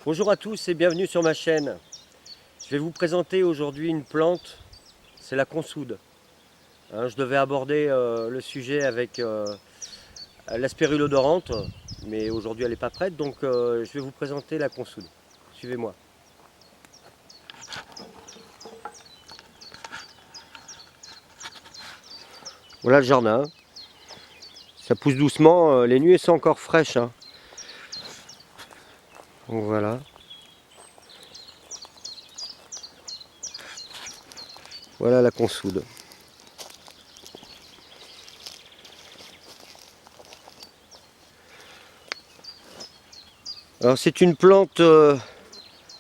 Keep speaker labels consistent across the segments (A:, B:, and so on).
A: Bonjour à tous et bienvenue sur ma chaîne. Je vais vous présenter aujourd'hui une plante, c'est la consoude. Je devais aborder le sujet avec la spirulodorante, mais aujourd'hui elle n'est pas prête, donc je vais vous présenter la consoude. Suivez-moi. Voilà le jardin. Ça pousse doucement, les nuées sont encore fraîches, hein. Donc voilà. Voilà la consoude. Alors c'est une plante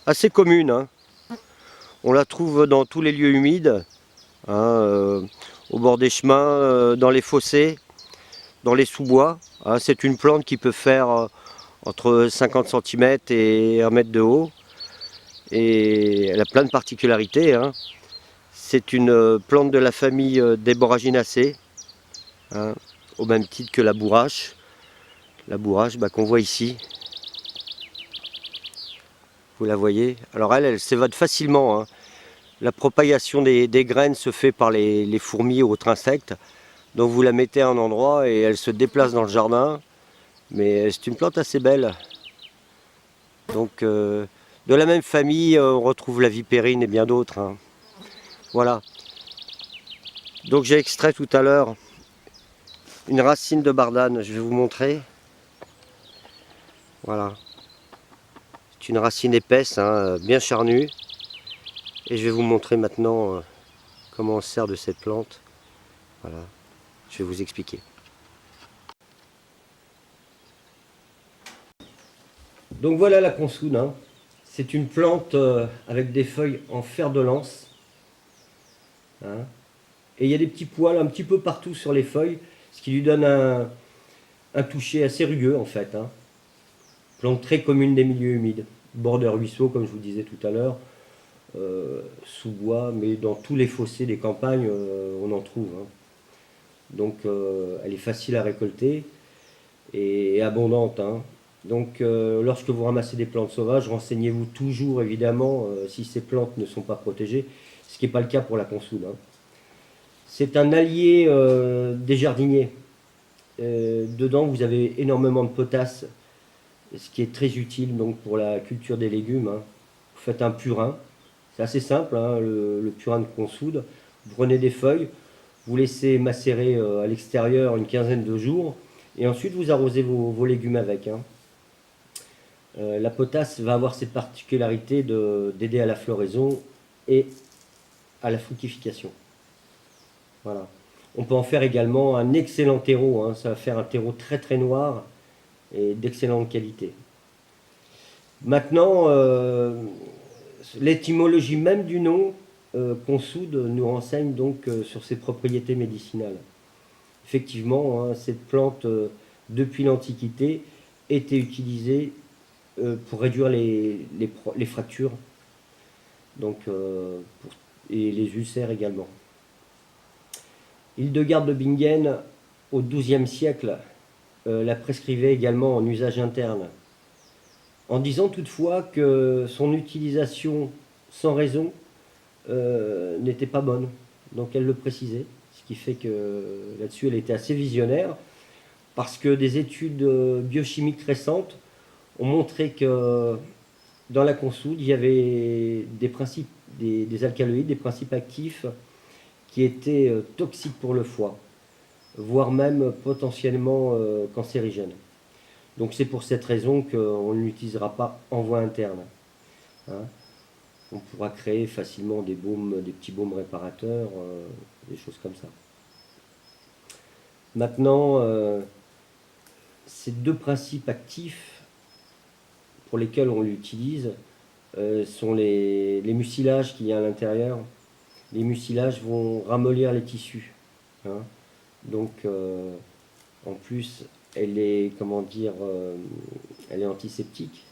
A: assez commune, hein. On la trouve dans tous les lieux humides, hein, au bord des chemins, dans les fossés, dans les sous-bois. Hein. C'est une plante qui peut faire entre 50 cm et 1 mètre de haut. Et elle a plein de particularités, hein. C'est une plante de la famille des borraginacées, hein, au même titre que la bourrache. La bourrache qu'on voit ici. Vous la voyez. Alors elle s'évade facilement, hein. La propagation des graines se fait par les fourmis ou autres insectes. Donc vous la mettez à un endroit et elle se déplace dans le jardin. Mais c'est une plante assez belle. Donc de la même famille, on retrouve la vipérine et bien d'autres, hein. Voilà. Donc j'ai extrait tout à l'heure une racine de bardane. Je vais vous montrer. Voilà. C'est une racine épaisse, hein, bien charnue. Et je vais vous montrer maintenant comment on se sert de cette plante. Voilà. Je vais vous expliquer. Donc voilà la consoude, hein. C'est une plante avec des feuilles en fer de lance, hein. Et il y a des petits poils un petit peu partout sur les feuilles, ce qui lui donne un toucher assez rugueux en fait, hein. Plante très commune des milieux humides, bord de ruisseaux comme je vous disais tout à l'heure, sous bois, mais dans tous les fossés des campagnes on en trouve, hein. Donc elle est facile à récolter et abondante, hein. Donc lorsque vous ramassez des plantes sauvages, renseignez-vous toujours évidemment si ces plantes ne sont pas protégées, ce qui n'est pas le cas pour la consoude, hein. C'est un allié des jardiniers. Dedans vous avez énormément de potasse, ce qui est très utile donc pour la culture des légumes, hein. Vous faites un purin, c'est assez simple, hein, le purin de consoude. Vous prenez des feuilles, vous laissez macérer à l'extérieur une quinzaine de jours, et ensuite vous arrosez vos légumes avec, hein. La potasse va avoir cette particularité d'aider à la floraison et à la fructification. Voilà. On peut en faire également un excellent terreau, hein. Ça va faire un terreau très très noir et d'excellente qualité. Maintenant, l'étymologie même du nom, consoude, nous renseigne donc sur ses propriétés médicinales. Effectivement, hein, cette plante, depuis l'Antiquité, était utilisée pour réduire les fractures, donc, et les ulcères également. Hildegarde de Bingen, au XIIe siècle, la prescrivait également en usage interne, en disant toutefois que son utilisation sans raison n'était pas bonne. Donc elle le précisait, ce qui fait que là-dessus elle était assez visionnaire, parce que des études biochimiques récentes ont montré que dans la consoude, il y avait des principes, des alcaloïdes, des principes actifs qui étaient toxiques pour le foie, voire même potentiellement cancérigènes. Donc c'est pour cette raison qu'on ne l'utilisera pas en voie interne, hein. On pourra créer facilement des baumes, des petits baumes réparateurs, des choses comme ça. Maintenant, ces deux principes actifs pour lesquels on l'utilise sont les mucilages qu'il y a à l'intérieur. Les mucilages vont ramollir les tissus, hein. Donc, en plus, elle est, comment dire, elle est antiseptique.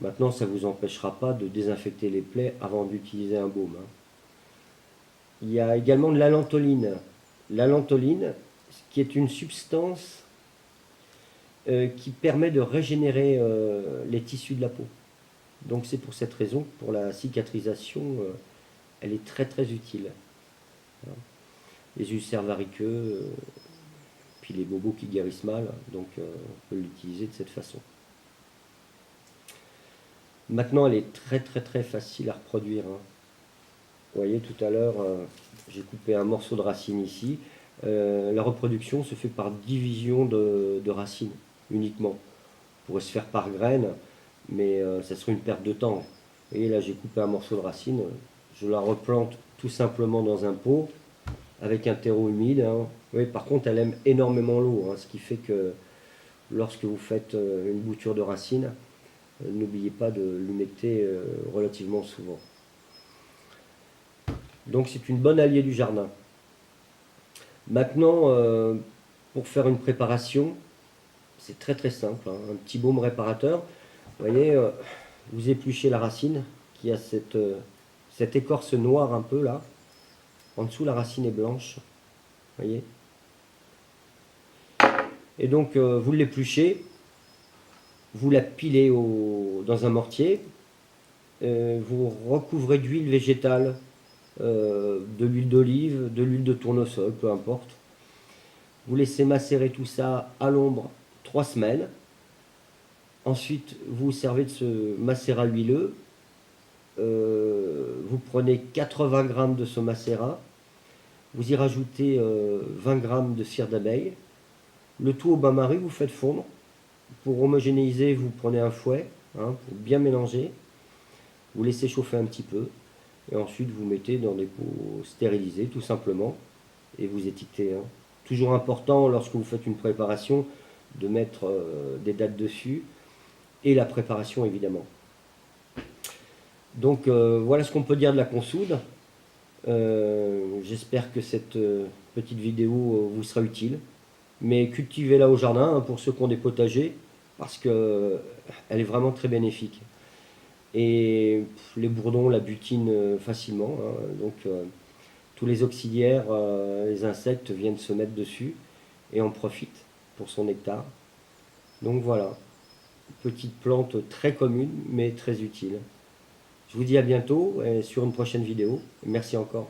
A: Maintenant, ça ne vous empêchera pas de désinfecter les plaies avant d'utiliser un baume, hein. Il y a également de l'allantoline. L'allantoline, qui est une substance qui permet de régénérer les tissus de la peau. Donc c'est pour cette raison que pour la cicatrisation, elle est très très utile. Voilà. Les ulcères variqueux, puis les bobos qui guérissent mal, donc on peut l'utiliser de cette façon. Maintenant, elle est très très très facile à reproduire, hein. Vous voyez, tout à l'heure, j'ai coupé un morceau de racine ici. La reproduction se fait par division de racines uniquement. On pourrait se faire par graines, mais ça serait une perte de temps. Vous voyez, là, j'ai coupé un morceau de racine. Je la replante tout simplement dans un pot avec un terreau humide, hein. Oui, par contre, elle aime énormément l'eau, hein, ce qui fait que lorsque vous faites une bouture de racine, n'oubliez pas de l'humecter relativement souvent. Donc c'est une bonne alliée du jardin. Maintenant, pour faire une préparation, c'est très très simple, hein, un petit baume réparateur. Vous voyez, vous épluchez la racine qui a cette écorce noire un peu là. En dessous, la racine est blanche. Vous voyez. Et donc, vous l'épluchez, vous la pilez dans un mortier, vous recouvrez d'huile végétale, de l'huile d'olive, de l'huile de tournesol, peu importe. Vous laissez macérer tout ça à l'ombre 3 semaines. Ensuite, vous servez de ce macérat huileux. Vous prenez 80 g de ce macérat. Vous y rajoutez 20 g de cire d'abeille. Le tout au bain-marie, vous faites fondre. Pour homogénéiser, vous prenez un fouet, hein, pour bien mélanger. Vous laissez chauffer un petit peu. Et ensuite, vous mettez dans des pots stérilisés, tout simplement. Et vous étiquetez, hein. Toujours important, lorsque vous faites une préparation, de mettre des dates dessus. Et la préparation, évidemment. Donc, voilà ce qu'on peut dire de la consoude. J'espère que cette petite vidéo vous sera utile. Mais cultivez-la au jardin, hein, pour ceux qui ont des potagers, parce qu'elle est vraiment très bénéfique. Et les bourdons la butinent facilement, hein, donc tous les auxiliaires, les insectes viennent se mettre dessus et en profitent pour son nectar. Donc voilà, petite plante très commune mais très utile. Je vous dis à bientôt et sur une prochaine vidéo. Merci encore.